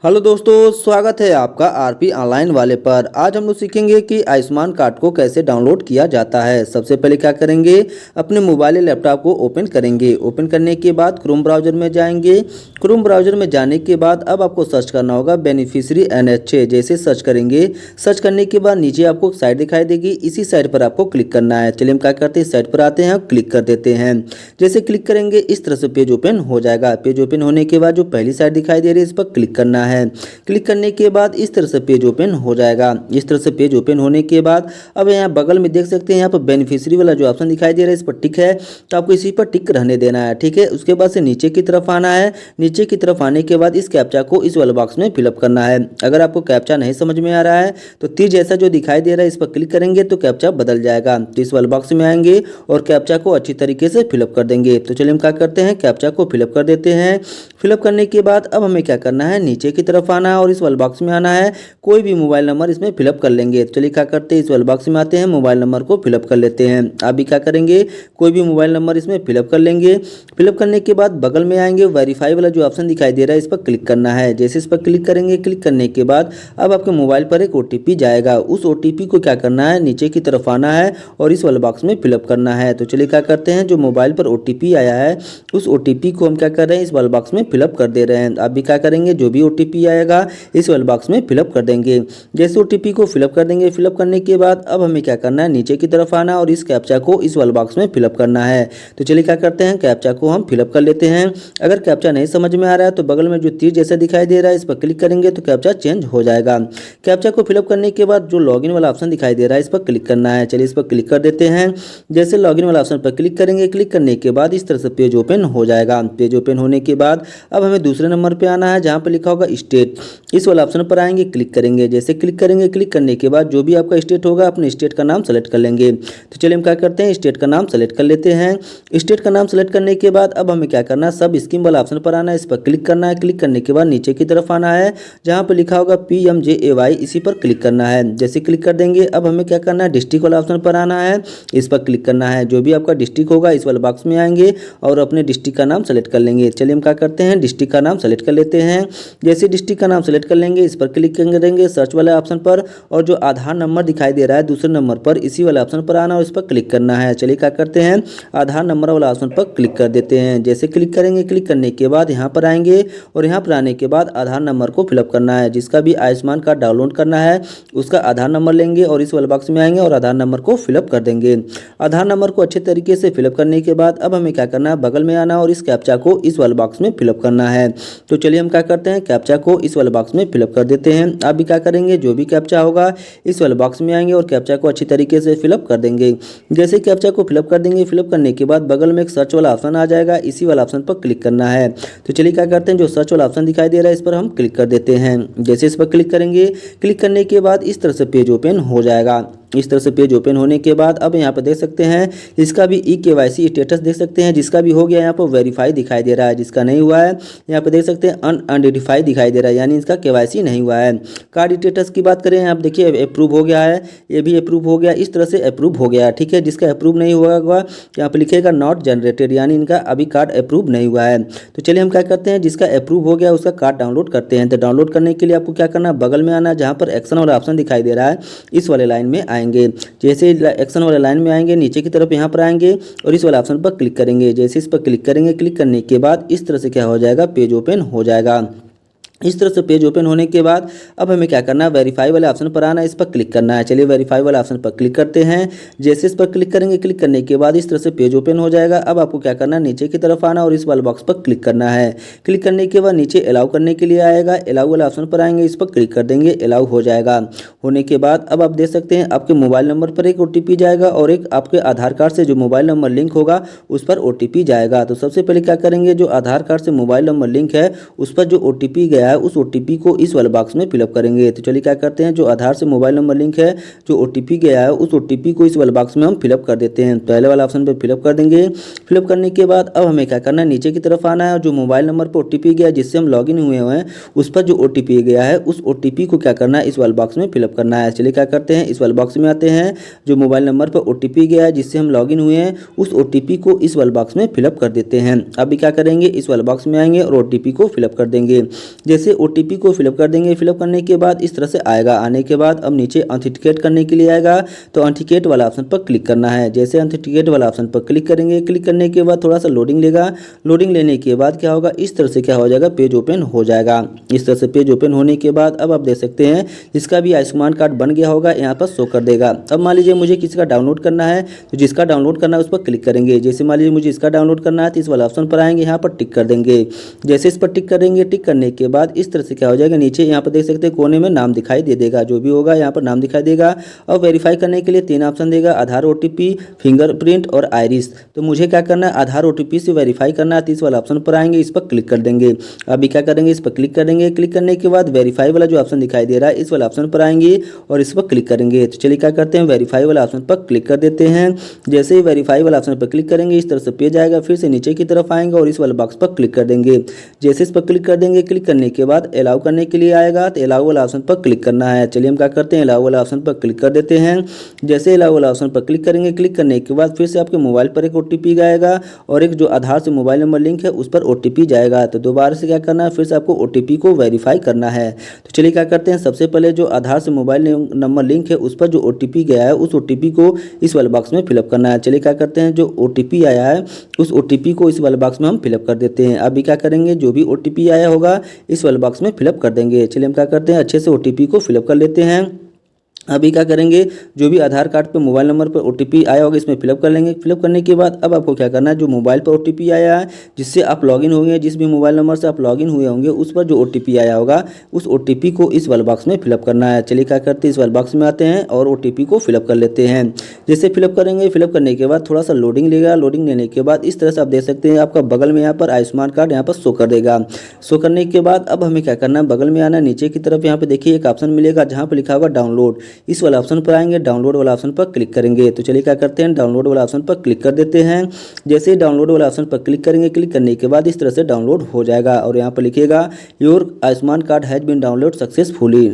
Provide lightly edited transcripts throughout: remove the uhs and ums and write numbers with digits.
Hello दोस्तों, स्वागत है आपका आरपी ऑनलाइन वाले पर। आज हम लोग सीखेंगे कि आयुष्मान कार्ड को कैसे डाउनलोड किया जाता है। सबसे पहले क्या करेंगे, अपने मोबाइल या लैपटॉप को ओपन करेंगे। ओपन करने के बाद क्रोम ब्राउज़र में जाएंगे। क्रोम ब्राउज़र में जाने के बाद अब आपको सर्च करना होगा बेनिफिशियरी NH6। जैसे सर्च करेंगे, सर्च करने के बाद नीचे आपको साइट दिखाई देगी, इसी साइट पर आपको क्लिक करना है। चलिए हम क्या करते हैं, साइट पर आते हैं और क्लिक कर देते हैं। जैसे क्लिक करेंगे इस तरह से पेज ओपन हो जाएगा। पेज ओपन होने के बाद जो पहली साइट दिखाई दे रही है इस पर क्लिक करना है। क्लिक करने के बाद इस तरह से पेज ओपन हो जाएगा। इस तरह से पेज ओपन होने के बाद अब यहाँ बगल में देख सकते हैं, यहाँ पर बेनिफिशियरी वाला जो ऑप्शन दिखाई दे रहा है इस पर टिक है, तो आपको इसी पर टिक रहने देना है। ठीक है, उसके बाद से नीचे की तरफ आना है। नीचे की तरफ आने के बाद इस कैप्चा को इस वाले बॉक्स में फिलअप करना है। अगर आपको कैप्चा नहीं समझ में आ रहा है तो तीर जैसा जो दिखाई दे रहा है इस पर क्लिक करेंगे तो कैप्चा बदल जाएगा। तो इस वाले बॉक्स में आएंगे और कैप्चा को अच्छी तरीके से फिलअप कर देंगे। तो चलिए हम क्या करते हैं, कैप्चा को फिलअप कर देते हैं। फिलअप करने के बाद अब हमें क्या करना है, नीचे की तरफ आना है और इस वाले बॉक्स में आना है। कोई भी मोबाइल नंबर इसमें फिलअप कर लेंगे। तो चलिए क्या करते हैं, इस वाले बॉक्स में आते हैं, मोबाइल नंबर को फिलअप कर लेते हैं। आप भी क्या करेंगे, कोई भी मोबाइल नंबर इसमें फिलअप कर लेंगे। फिलअप करने के बाद बगल में आएंगे, वेरीफाई वाला जो ऑप्शन दिखाई दे रहा है इस पर क्लिक करना है। जैसे इस पर क्लिक करेंगे, क्लिक करने के बाद अब आपके मोबाइल पर एक OTP जाएगा। उस OTP को क्या करना है, नीचे की तरफ आना है और इस वाले बॉक्स में फिलअप करना है। तो चलिए क्या करते हैं, जो मोबाइल पर OTP आया है उस OTP को हम क्या कर रहे हैं, इस वाले बॉक्स में फिलअप कर दे रहे हैं। आप भी क्या करेंगे, जो भी OTP आएगा इस वाले बॉक्स में फिलअप कर देंगे। जैसे OTP को फिलअप कर देंगे, फिलअप करने के बाद अब हमें क्या करना है, नीचे की तरफ आना और इस कैप्चा को इस वाले बॉक्स में फिलअप करना है। तो चलिए क्या करते हैं, कैप्चा को हम फिलअप कर लेते हैं। अगर कैप्चा नहीं समझ में आ रहा है तो बगल में जो तीर जैसा दिखाई दे रहा है इस पर क्लिक करेंगे तो कैप्चा चेंज हो जाएगा। कैप्चा को फिलअप करने के बाद जो लॉगिन वाला ऑप्शन दिखाई दे रहा है इस पर क्लिक करना है। चलिए इस पर क्लिक कर देते हैं। जैसे लॉगिन वाला ऑप्शन पर क्लिक करेंगे, क्लिक करने के बाद इस तरह से पेज ओपन हो जाएगा। पेज ओपन होने के बाद अब हमें दूसरे नंबर पर आना है जहाँ पर लिखा होगा स्टेट। इस वाला ऑप्शन पर आएंगे, क्लिक करेंगे। जैसे क्लिक करेंगे, क्लिक करने के बाद जो भी आपका स्टेट होगा अपने स्टेट का नाम सेलेक्ट कर लेंगे। तो चलिए हम क्या करते हैं, स्टेट का नाम सेलेक्ट कर लेते हैं। स्टेट का नाम सेलेक्ट करने के बाद अब हमें क्या करना है, सब स्कीम वाला ऑप्शन पर आना है, इस पर क्लिक करना है। क्लिक करने के बाद नीचे की तरफ आना है जहाँ पर लिखा होगा PMJAY, इसी पर क्लिक करना है। जैसे क्लिक कर देंगे अब हमें क्या करना है, डिस्ट्रिक्ट वाला ऑप्शन पर आना है, इस पर क्लिक करना है। जो भी आपका डिस्ट्रिक्ट होगा इस वाले बॉक्स में आएंगे और अपने डिस्ट्रिक्ट का नाम सेलेक्ट कर लेंगे। चलिए हम क्या करते हैं, डिस्ट्रिक्ट का नाम सेलेक्ट कर लेते हैं। जैसे डिस्ट्रिक्ट का नाम सेलेक्ट कर लेंगे इस पर क्लिक करेंगे सर्च वाले ऑप्शन पर और जो आधार नंबर दिखाई दे रहा है दूसरे नंबर पर इसी वाले ऑप्शन पर आना और इस पर क्लिक करना है। चलिए क्या करते हैं, आधार नंबर वाला ऑप्शन पर क्लिक कर देते हैं। जैसे क्लिक करेंगे, क्लिक करने के बाद यहाँ पर आएंगे और यहाँ पर आने के बाद आधार नंबर को फिलअप करना है। जिसका भी आयुष्मान कार्ड डाउनलोड करना है उसका आधार नंबर लेंगे और इस वाले बॉक्स में आएंगे और आधार नंबर को फिलअप कर देंगे। आधार नंबर को अच्छे तरीके से फिलअप करने के बाद अब हमें क्या करना है, बगल में आना और इस कैप्चा को इस वाले बॉक्स में फिलअप करना है। तो चलिए हम क्या करते हैं, कैप्चा को इस वाले बॉक्स में फिलअप कर देते हैं। आप भी क्या करेंगे, जो भी कैप्चा होगा इस वाले बॉक्स में आएंगे और कैप्चा को अच्छी तरीके से फिलअप कर देंगे। जैसे कैप्चा को फिलअप कर देंगे, फिलअप करने के बाद बगल में एक सर्च वाला ऑप्शन आ जाएगा, इसी वाला ऑप्शन पर क्लिक करना है। तो चलिए क्या करते हैं, जो सर्च वाला ऑप्शन दिखाई दे रहा है इस पर हम क्लिक कर देते हैं। जैसे इस पर क्लिक करेंगे, क्लिक करने के बाद इस तरह से पेज ओपन हो जाएगा। इस तरह से पेज ओपन होने के बाद अब यहाँ पर देख सकते हैं इसका भी KYC स्टेटस देख सकते हैं। जिसका भी हो गया यहाँ पर वेरीफाई दिखाई दे रहा है, जिसका नहीं हुआ है यहाँ पर देख सकते हैं अनआइडेंटिफाई दिखाई दे रहा है, यानी इसका KYC नहीं हुआ है। कार्ड स्टेटस की बात करें, आप देखिए अप्रूव हो गया है, ये भी अप्रूव हो गया, इस तरह से अप्रूव हो गया। ठीक है, जिसका अप्रूव नहीं हुआ यहाँ पर लिखेगा नॉट जनरेटेड, यानी इनका अभी कार्ड अप्रूव नहीं हुआ है। तो चलिए हम क्या करते हैं, जिसका अप्रूव हो गया उसका कार्ड डाउनलोड करते हैं। तो डाउनलोड करने के लिए आपको क्या करना है, बगल में आना जहाँ पर एक्शन वाला ऑप्शन दिखाई दे रहा है इस वाले लाइन में आएंगे। जैसे एक्शन वाले लाइन में आएंगे, नीचे की तरफ यहाँ पर आएंगे और इस वाले ऑप्शन पर क्लिक करेंगे। जैसे इस पर क्लिक करेंगे, क्लिक करने के बाद इस तरह से क्या हो जाएगा, पेज ओपन हो जाएगा। इस तरह से पेज ओपन होने के बाद अब हमें क्या करना है, वेरीफाई वाले ऑप्शन पर आना है, इस पर क्लिक करना है। चलिए वेरीफाई वाले ऑप्शन पर क्लिक करते हैं। जैसे इस पर क्लिक करेंगे, क्लिक करने के बाद इस तरह से पेज ओपन हो जाएगा। अब आपको क्या करना है, नीचे की तरफ आना और इस वाले बॉक्स पर क्लिक करना है। क्लिक करने के बाद नीचे अलाउ करने के लिए आएगा, अलाउ वाले ऑप्शन पर आएंगे, इस पर क्लिक कर देंगे, अलाउ हो जाएगा। होने के बाद अब आप देख सकते हैं आपके मोबाइल नंबर पर एक OTP जाएगा और एक आपके आधार कार्ड से जो मोबाइल नंबर लिंक होगा उस पर OTP जाएगा। तो सबसे पहले क्या करेंगे, जो आधार कार्ड से मोबाइल नंबर लिंक है उस पर जो OTP गया है उस OTP को इस वाले बॉक्स में फिलअप करेंगे। तो चलिए क्या करते हैं, जो आधार से मोबाइल नंबर लिंक है, जो OTP गया है उस OTP को इस वाले बॉक्स में हम फिलअप कर देते हैं। पहले वाला ऑप्शन पे फिलअप कर देंगे। फिलअप करने के बाद अब हमें क्या करना है, नीचे की तरफ आना है। जो मोबाइल नंबर पर OTP गया जिससे हम लॉगिन हुए हैं उस पर जो OTP गया है उस OTP को क्या करना है, इस वाले बॉक्स में फिलअप करना है। चलिए क्या करते हैं, इस वाले बॉक्स में आते हैं। जो मोबाइल नंबर पर OTP गया है जिससे हम लॉगिन हुए हैं उस OTP को इस वाले बॉक्स में फिलअप कर देते हैं। अभी क्या करेंगे, इस वाले बॉक्स में आएंगे और OTP को फिलअप कर देंगे। जैसे OTP को फिलअप कर देंगे, फिलअप करने के बाद इस तरह से आएगा। आने के बाद अब नीचे ऑथेंटिकेट करने के लिए आएगा, तो ऑथेंटिकेट वाला ऑप्शन पर क्लिक करना है। जैसे ऑथेंटिकेट वाला ऑप्शन पर क्लिक करेंगे, क्लिक करने के बाद थोड़ा सा लोडिंग लेगा। लोडिंग लेने के बाद क्या होगा, इस तरह से क्या हो जाएगा, पेज ओपन हो जाएगा। इस तरह से पेज ओपन होने के बाद अब आप देख सकते हैं जिसका भी आयुष्मान कार्ड बन गया होगा यहाँ पर शो कर देगा। अब मान लीजिए मुझे किसी का डाउनलोड करना है, तो जिसका डाउनलोड करना है उस पर क्लिक करेंगे। जैसे मान लीजिए मुझे इसका डाउनलोड करना है तो इस वाला ऑप्शन पर आएंगे, यहाँ पर टिक कर देंगे। जैसे इस पर टिक करेंगे, टिक करने के बाद इस तरह से क्या हो जाएगा, नीचे यहाँ पर देख सकते हैं कोने में नाम दिखाई दे देगा, जो भी होगा यहाँ पर नाम दिखाई देगा। और वेरीफाई करने के लिए 3 ऑप्शन देगा, आधार, OTP, फिंगरप्रिंट और आइरिस। तो मुझे क्या करना है, आधार OTP से वेरीफाई करना है, तो इस वाला ऑप्शन पर आएंगे, इस पर क्लिक कर देंगे। अभी क्या करेंगे, इस पर क्लिक करेंगे। क्लिक करने के बाद वेरीफाई वाला जो ऑप्शन दिखाई दे रहा है, इस वाला ऑप्शन पर आएंगे और इस पर क्लिक करेंगे। तो चलिए क्या करते हैं, वेरीफाई वाला ऑप्शन पर क्लिक कर देते हैं। जैसे ही वेरीफाई वाला ऑप्शन पर क्लिक करेंगे, इस तरह से पेज आएगा। फिर से नीचे की तरफ आएंगे और इस वाले बॉक्स पर क्लिक कर देंगे। जैसे इस पर क्लिक कर देंगे, क्लिक करने के बाद अलाउ करने के लिए आएगा, तो अलाउ वाला ऑप्शन पर क्लिक करना है। चलिए हम क्या करते हैं, अलाउ वाला ऑप्शन पर क्लिक कर देते हैं। जैसे अलाउ वाला ऑप्शन पर क्लिक करेंगे, क्लिक करने के बाद फिर से आपके मोबाइल पर एक OTP जाएगा और एक जो आधार से मोबाइल नंबर लिंक है उस पर OTP जाएगा। तो दोबारा से क्या करना है, फिर से आपको OTP को वेरीफाई करना है। तो चलिए क्या करते हैं, सबसे पहले जो आधार से मोबाइल नंबर लिंक है उस पर जो OTP गया है उस OTP को इस वाले बॉक्स में फिलअप करना है। चलिए क्या करते हैं, जो OTP आया है उस OTP को इस वाले बॉक्स में हम फिलअप कर देते हैं। अभी क्या करेंगे, जो भी OTP आया होगा इस वाले बॉक्स में फिलअप कर देंगे। चलिए हम क्या करते हैं, अच्छे से OTP को फिलअप कर लेते हैं। अभी क्या करेंगे, जो भी आधार कार्ड पे मोबाइल नंबर पर OTP आया होगा इसमें फिलअप कर लेंगे। फिलअप करने के बाद अब आपको क्या करना है, जो मोबाइल पर OTP आया है जिससे आप लॉगिन होंगे, जिस भी मोबाइल नंबर से आप लॉगिन हुए होंगे उस पर जो OTP आया होगा उस OTP को इस वाले बॉक्स में फिलअप करना है। चलिए क्या करते हैं, इस वाले बॉक्स में आते हैं और OTP को फिलअप कर लेते हैं। जैसे फिलअप करेंगे, फिलअप करने के बाद थोड़ा सा लोडिंग लेगा। लोडिंग लेने के बाद इस तरह से आप देख सकते हैं आपका बगल में यहाँ पर आयुष्मान कार्ड यहाँ पर शो कर देगा। शो करने के बाद अब हमें क्या करना है, बगल में आना, नीचे की तरफ यहाँ पे देखिए एक ऑप्शन मिलेगा जहाँ पर लिखा होगा डाउनलोड। इस वाला ऑप्शन पर आएंगे, डाउनलोड वाला ऑप्शन पर क्लिक करेंगे। तो चलिए क्या करते हैं, डाउनलोड वाला ऑप्शन पर क्लिक कर देते हैं। जैसे ही डाउनलोड वाला ऑप्शन पर क्लिक करेंगे, क्लिक करने के बाद इस तरह से डाउनलोड हो जाएगा और यहाँ पर लिखेगा your Ayushman card has been download successfully.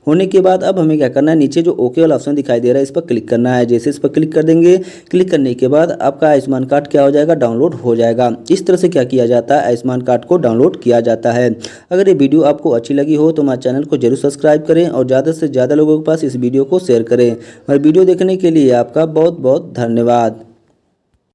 होने के बाद अब हमें क्या करना है, नीचे जो ओके वाला ऑप्शन दिखाई दे रहा है इस पर क्लिक करना है। जैसे इस पर क्लिक कर देंगे, क्लिक करने के बाद आपका आयुष्मान कार्ड क्या हो जाएगा, डाउनलोड हो जाएगा। इस तरह से क्या किया जाता है, आयुष्मान कार्ड को डाउनलोड किया जाता है। अगर ये वीडियो आपको अच्छी लगी हो तो हमारे चैनल को जरूर सब्सक्राइब करें और ज़्यादा से ज़्यादा लोगों के पास इस वीडियो को शेयर करें। और वीडियो देखने के लिए आपका बहुत बहुत धन्यवाद।